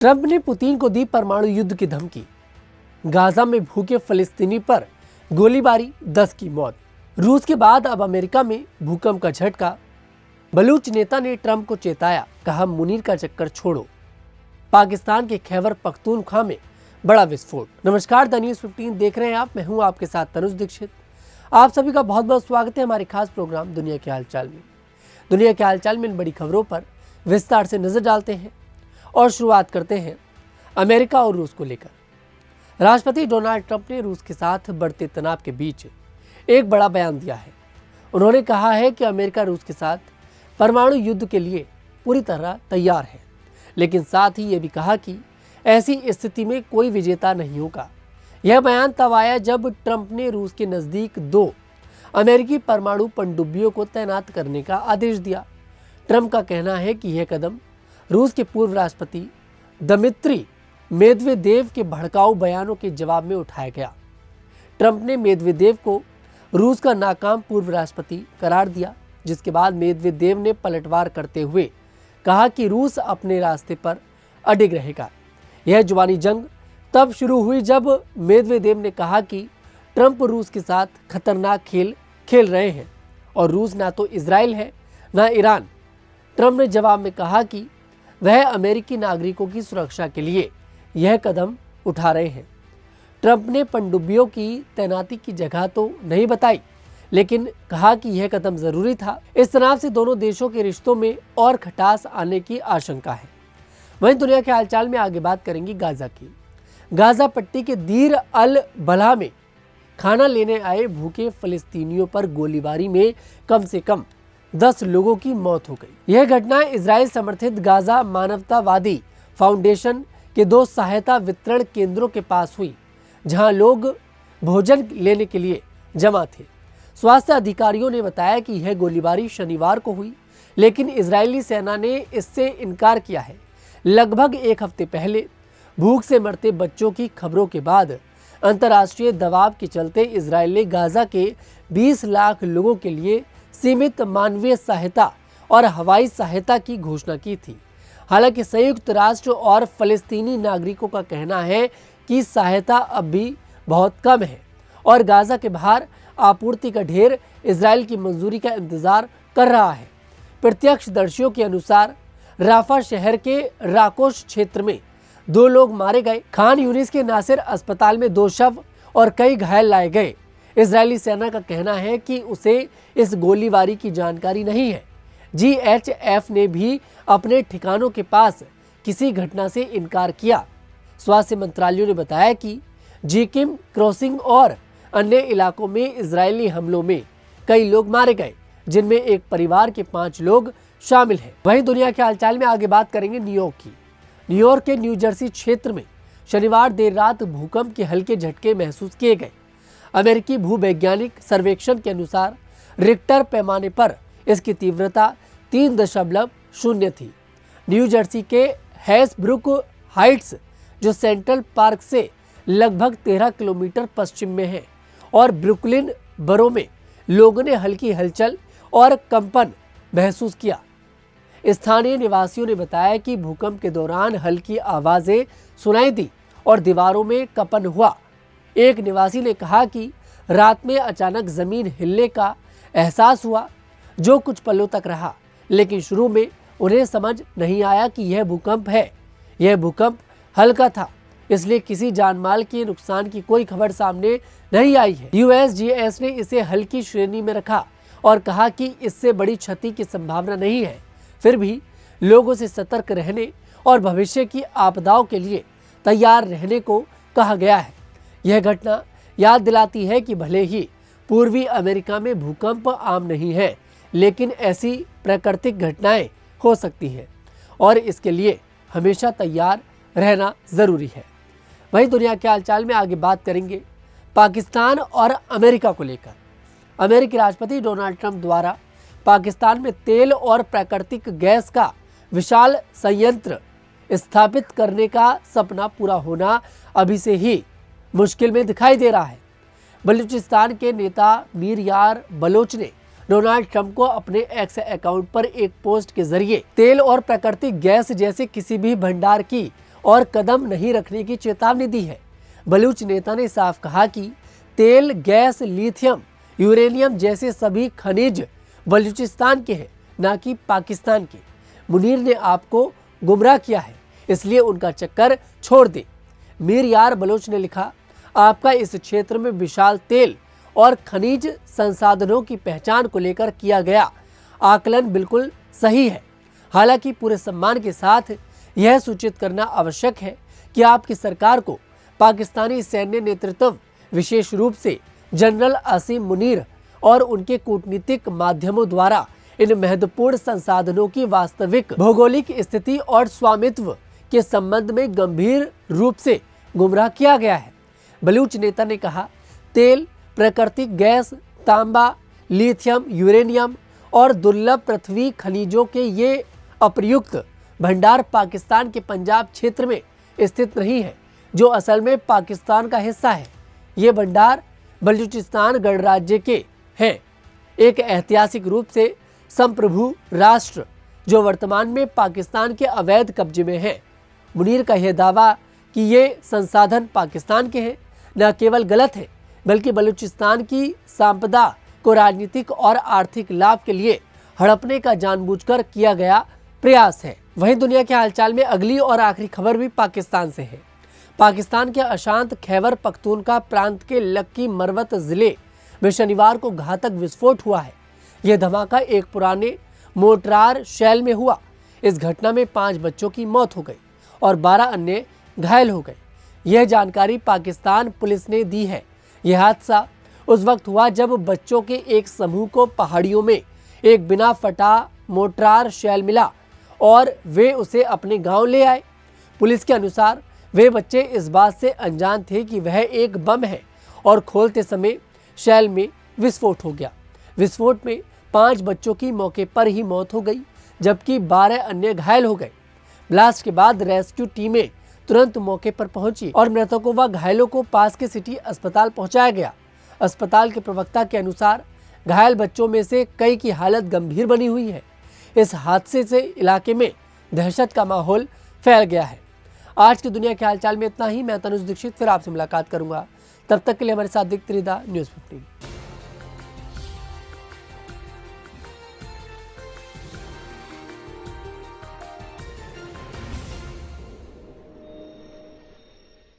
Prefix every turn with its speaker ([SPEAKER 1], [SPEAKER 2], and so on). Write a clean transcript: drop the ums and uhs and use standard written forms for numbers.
[SPEAKER 1] Trump ने Putin को दी परमाणु युद्ध की धमकी। गाजा में भूखे फलस्तीनी पर गोलीबारी, 10 की मौत। रूस के बाद अब अमेरिका में भूकंप का झटका। बलूच नेता ने ट्रंप को चेताया, कहा मुनीर का चक्कर छोड़ो। पाकिस्तान के खैबर पख्तूनख्वा में बड़ा विस्फोट। नमस्कार, द न्यूज़ 15 देख रहे हैं आप। मैं हूं आपके साथ तनुज दीक्षित। आप सभी का बहुत बहुत स्वागत है हमारे खास प्रोग्राम दुनिया के हालचाल में। दुनिया के हालचाल में इन बड़ी खबरों पर विस्तार से नजर डालते हैं और शुरुआत करते हैं अमेरिका और रूस को लेकर। राष्ट्रपति डोनाल्ड ट्रंप ने रूस के साथ बढ़ते तनाव के बीच एक बड़ा बयान दिया है। उन्होंने कहा है कि अमेरिका रूस के साथ परमाणु युद्ध के लिए पूरी तरह तैयार है, लेकिन साथ ही ये भी कहा कि ऐसी स्थिति में कोई विजेता नहीं होगा। यह बयान तब आया जब ट्रंप ने रूस के नज़दीक 2 अमेरिकी परमाणु पनडुब्बियों को तैनात करने का आदेश दिया। ट्रंप का कहना है कि यह कदम रूस के पूर्व राष्ट्रपति दमित्री मेदवेदेव के भड़काऊ बयानों के जवाब में उठाया गया। ट्रंप ने मेदवेदेव को रूस का नाकाम पूर्व राष्ट्रपति करार दिया, जिसके बाद मेदवेदेव ने पलटवार करते हुए कहा कि रूस अपने रास्ते पर अडिग रहेगा। यह जुबानी जंग तब शुरू हुई जब मेदवेदेव ने कहा कि ट्रंप रूस के साथ खतरनाक खेल खेल रहे हैं और रूस ना तो इजराइल है ना ईरान। ट्रंप ने जवाब में कहा कि वह अमेरिकी नागरिकों की सुरक्षा के लिए यह कदम उठा रहे हैं। ट्रंप ने पनडुब्बियों की तैनाती की जगह तो नहीं बताई, लेकिन कहा कि यह कदम जरूरी था। इस तनाव से दोनों देशों के रिश्तों में और खटास आने की आशंका है। वहीं दुनिया के हालचाल में आगे बात करेंगी गाजा की। गाजा पट्टी के दीर अल बलाह में खाना लेने आए भूखे फलस्तीनियों पर गोलीबारी में कम से कम 10 लोगों की मौत हो गई। यह घटना इजराइल समर्थित गाजा मानवतावादी फाउंडेशन के 2 सहायता वितरण केंद्रों के पास हुई, जहां लोग भोजन लेने के लिए जमा थे। स्वास्थ्य अधिकारियों ने बताया कि यह गोलीबारी शनिवार को हुई, लेकिन इजरायली सेना ने इससे इनकार किया है। लगभग 1 हफ्ते पहले भूख से मरते बच्चों की खबरों के बाद अंतर्राष्ट्रीय दबाव के चलते इजराइल ने गाजा के 20 लाख लोगों के लिए सीमित मानवीय सहायता और हवाई सहायता की घोषणा की थी। हालांकि संयुक्त राष्ट्र और फलस्तीनी नागरिकों का कहना है कि सहायता अब भी बहुत कम है और गाजा के बाहर आपूर्ति का ढेर इजराइल की मंजूरी का इंतजार कर रहा है। प्रत्यक्षदर्शियों के अनुसार राफा शहर के राकोश क्षेत्र में 2 लोग मारे गए। खान यूनिस के नासिर अस्पताल में 2 शव और कई घायल लाए गए। इजरायली सेना का कहना है कि उसे इस गोलीबारी की जानकारी नहीं है। GHF ने भी अपने ठिकानों के पास किसी घटना से इनकार किया। स्वास्थ्य मंत्रालय ने बताया कि जीकिम क्रॉसिंग और अन्य इलाकों में इजरायली हमलों में कई लोग मारे गए, जिनमें एक परिवार के 5 लोग शामिल हैं। वहीं दुनिया के हालचाल में आगे बात करेंगे न्यूयॉर्क की। न्यूयॉर्क के न्यू जर्सी क्षेत्र में शनिवार देर रात भूकंप के हल्के झटके महसूस किए गए। अमेरिकी भूवैज्ञानिक सर्वेक्षण के अनुसार रिक्टर पैमाने पर इसकी तीव्रता 3.0 थी। न्यू जर्सी के हैसब्रुक हाइट्स, जो सेंट्रल पार्क से लगभग 13 किलोमीटर पश्चिम में है, और ब्रुकलिन बरो में लोगों ने हल्की हलचल और कंपन महसूस किया। स्थानीय निवासियों ने बताया कि भूकंप के दौरान हल्की आवाजें सुनाई दी और दीवारों में कंपन हुआ। एक निवासी ने कहा कि रात में अचानक जमीन हिलने का एहसास हुआ, जो कुछ पलों तक रहा, लेकिन शुरू में उन्हें समझ नहीं आया कि यह भूकंप है। यह भूकंप हल्का था, इसलिए किसी जानमाल के नुकसान की कोई खबर सामने नहीं आई है। USGS ने इसे हल्की श्रेणी में रखा और कहा कि इससे बड़ी क्षति की संभावना नहीं है। फिर भी लोगों से सतर्क रहने और भविष्य की आपदाओं के लिए तैयार रहने को कहा गया है। यह घटना याद दिलाती है कि भले ही पूर्वी अमेरिका में भूकंप आम नहीं है, लेकिन ऐसी प्राकृतिक घटनाएं हो सकती हैं और इसके लिए हमेशा तैयार रहना जरूरी है। वहीं दुनिया के हालचाल में आगे बात करेंगे पाकिस्तान और अमेरिका को लेकर। अमेरिकी राष्ट्रपति डोनाल्ड ट्रंप द्वारा पाकिस्तान में तेल और प्राकृतिक गैस का विशाल संयंत्र स्थापित करने का सपना पूरा होना अभी से ही मुश्किल में दिखाई दे रहा है। बलूचिस्तान के नेता मीर यार बलोच ने डोनाल्ड ट्रंप को अपने एक्स अकाउंट पर एक पोस्ट के जरिए तेल और प्राकृतिक गैस जैसे किसी भी भंडार की और कदम नहीं रखने की चेतावनी दी है। बलूच नेता ने साफ कहा कि तेल, गैस, लिथियम, यूरेनियम जैसे सभी खनिज बलूचिस्तान के हैं, न कि पाकिस्तान के। मुनीर ने आपको गुमराह किया है, इसलिए उनका चक्कर छोड़ दे। मीर यार बलोच ने लिखा, आपका इस क्षेत्र में विशाल तेल और खनिज संसाधनों की पहचान को लेकर किया गया आकलन बिल्कुल सही है। हालांकि पूरे सम्मान के साथ यह सूचित करना आवश्यक है कि आपकी सरकार को पाकिस्तानी सैन्य नेतृत्व, विशेष रूप से जनरल असीम मुनीर और उनके कूटनीतिक माध्यमों द्वारा इन महत्वपूर्ण संसाधनों की वास्तविक भौगोलिक स्थिति और स्वामित्व के संबंध में गंभीर रूप से गुमराह किया गया है। बलूच नेता ने कहा, तेल, प्राकृतिक गैस, तांबा, लिथियम, यूरेनियम और दुर्लभ पृथ्वी खनिजों के ये अप्रयुक्त भंडार पाकिस्तान के पंजाब क्षेत्र में स्थित नहीं है, जो असल में पाकिस्तान का हिस्सा है। ये भंडार बलूचिस्तान गणराज्य के हैं, एक ऐतिहासिक रूप से संप्रभु राष्ट्र जो वर्तमान में पाकिस्तान के अवैध कब्जे में है। मुनीर का यह दावा कि ये संसाधन पाकिस्तान के हैं न केवल गलत है, बल्कि बलूचिस्तान की संपदा को राजनीतिक और आर्थिक लाभ के लिए हड़पने का जानबूझकर किया गया प्रयास है। वहीं दुनिया के हालचाल में अगली और आखिरी खबर भी पाकिस्तान से है। पाकिस्तान के अशांत खैबर पख्तूनख्वा प्रांत के लक्की मरवत जिले में शनिवार को घातक विस्फोट हुआ है। यह धमाका एक पुराने मोर्टार शेल में हुआ। इस घटना में 5 बच्चों की मौत हो गई और 12 अन्य घायल हो गए। यह जानकारी पाकिस्तान पुलिस ने दी है। यह हादसा उस वक्त हुआ जब बच्चों के एक समूह को पहाड़ियों में एक बिना फटा मोर्टार शेल मिला और वे उसे अपने गांव ले आए। पुलिस के अनुसार वे बच्चे इस बात से अनजान थे कि वह एक बम है और खोलते समय शेल में विस्फोट हो गया। विस्फोट में 5 बच्चों की मौके पर ही मौत हो गई, जबकि 12 अन्य घायल हो गए। ब्लास्ट के बाद रेस्क्यू टीमें तुरंत मौके पर पहुंची और मृतकों व घायलों को पास के सिटी अस्पताल पहुंचाया गया। अस्पताल के प्रवक्ता के अनुसार घायल बच्चों में से कई की हालत गंभीर बनी हुई है। इस हादसे से इलाके में दहशत का माहौल फैल गया है। आज की दुनिया के हालचाल में इतना ही। मैं तनुज दीक्षित फिर आपसे मुलाकात करूंगा। तब तक के लिए हमारे साथ देखते रहिए न्यूज़ 15।